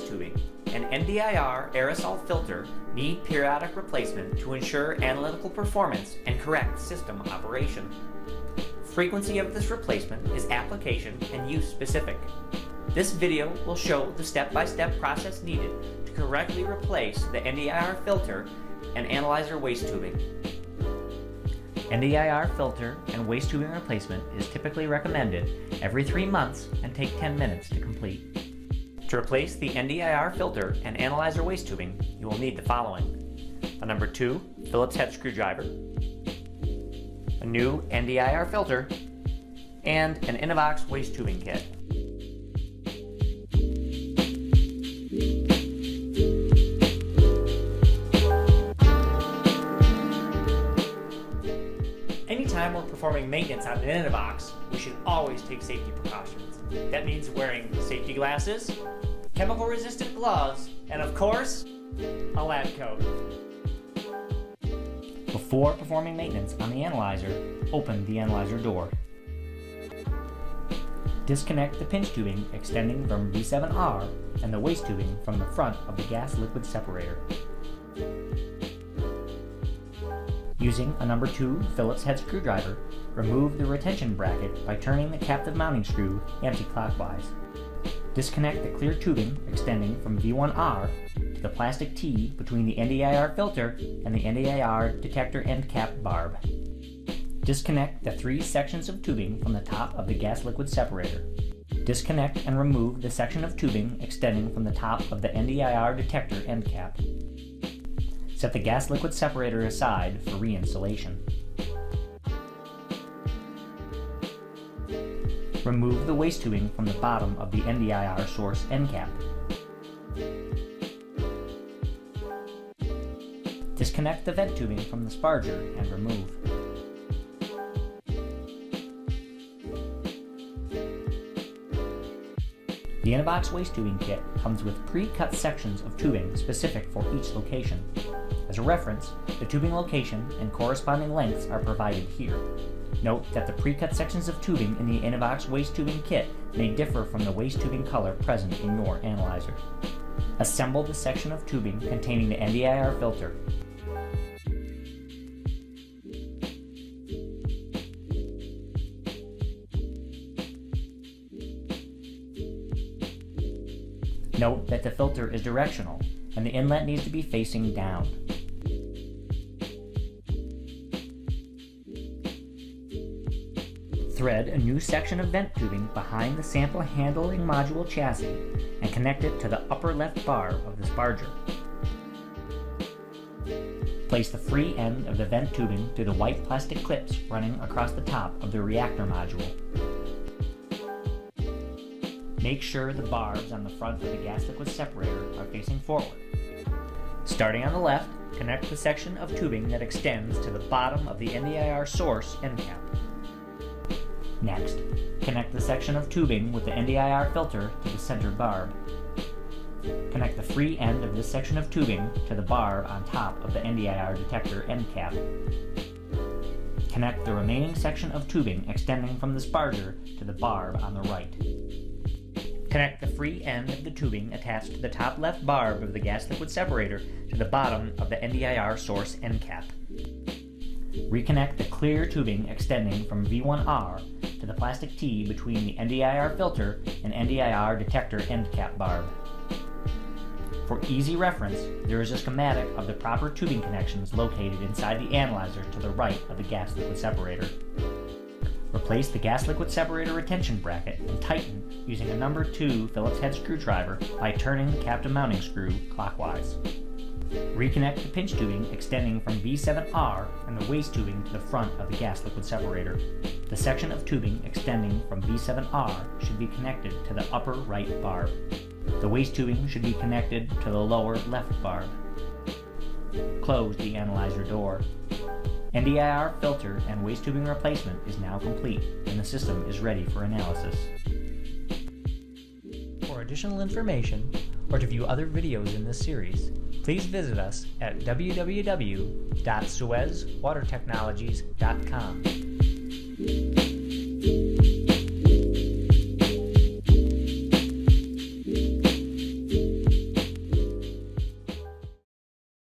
waste tubing and NDIR aerosol filter need periodic replacement to ensure analytical performance and correct system operation. Frequency of this replacement is application and use specific. This video will show the step-by-step process needed to correctly replace the NDIR filter and analyzer waste tubing. NDIR filter and waste tubing replacement is typically recommended every 3 months and take 10 minutes to complete. To replace the NDIR filter and analyzer waste tubing, you will need the following: a number 2 Phillips head screwdriver, a new NDIR filter, and an InnovOx waste tubing kit. Anytime we're performing maintenance on an InnovOx, we should always take safety precautions. That means wearing safety glasses, chemical-resistant gloves, and of course, a lab coat. Before performing maintenance on the analyzer, open the analyzer door. Disconnect the pinch tubing extending from V7R and the waste tubing from the front of the gas-liquid separator. Using a number 2 Phillips head screwdriver, remove the retention bracket by turning the captive mounting screw anti-clockwise. Disconnect the clear tubing extending from V1R to the plastic T between the NDIR filter and the NDIR detector end cap barb. Disconnect the 3 sections of tubing from the top of the gas-liquid separator. Disconnect and remove the section of tubing extending from the top of the NDIR detector end cap. Set the gas-liquid separator aside for reinstallation. Remove the waste tubing from the bottom of the NDIR source end cap. Disconnect the vent tubing from the sparger and remove. The InnovOx waste tubing kit comes with pre-cut sections of tubing specific for each location. As a reference, the tubing location and corresponding lengths are provided here. Note that the pre-cut sections of tubing in the InnovOx waste tubing kit may differ from the waste tubing color present in your analyzer. Assemble the section of tubing containing the NDIR filter. Note that the filter is directional and the inlet needs to be facing down. Thread a new section of vent tubing behind the sample handling module chassis and connect it to the upper left bar of the sparger. Place the free end of the vent tubing through the white plastic clips running across the top of the reactor module. Make sure the barbs on the front of the gas-liquid separator are facing forward. Starting on the left, connect the section of tubing that extends to the bottom of the NDIR source end cap. Next, connect the section of tubing with the NDIR filter to the center barb. Connect the free end of this section of tubing to the barb on top of the NDIR detector end cap. Connect the remaining section of tubing extending from the sparger to the barb on the right. Connect the free end of the tubing attached to the top left barb of the gas-liquid separator to the bottom of the NDIR source end cap. Reconnect the clear tubing extending from V1R to the plastic T between the NDIR filter and NDIR detector end cap barb. For easy reference, there is a schematic of the proper tubing connections located inside the analyzer to the right of the gas-liquid separator. Replace the gas-liquid separator retention bracket and tighten using a number 2 Phillips head screwdriver by turning the captive mounting screw clockwise. Reconnect the pinch tubing extending from V7R and the waste tubing to the front of the gas-liquid separator. The section of tubing extending from V7R should be connected to the upper right barb. The waste tubing should be connected to the lower left barb. Close the analyzer door. NDIR filter and waste tubing replacement is now complete, and the system is ready for analysis. For additional information, or to view other videos in this series, please visit us at www.suezwatertechnologies.com.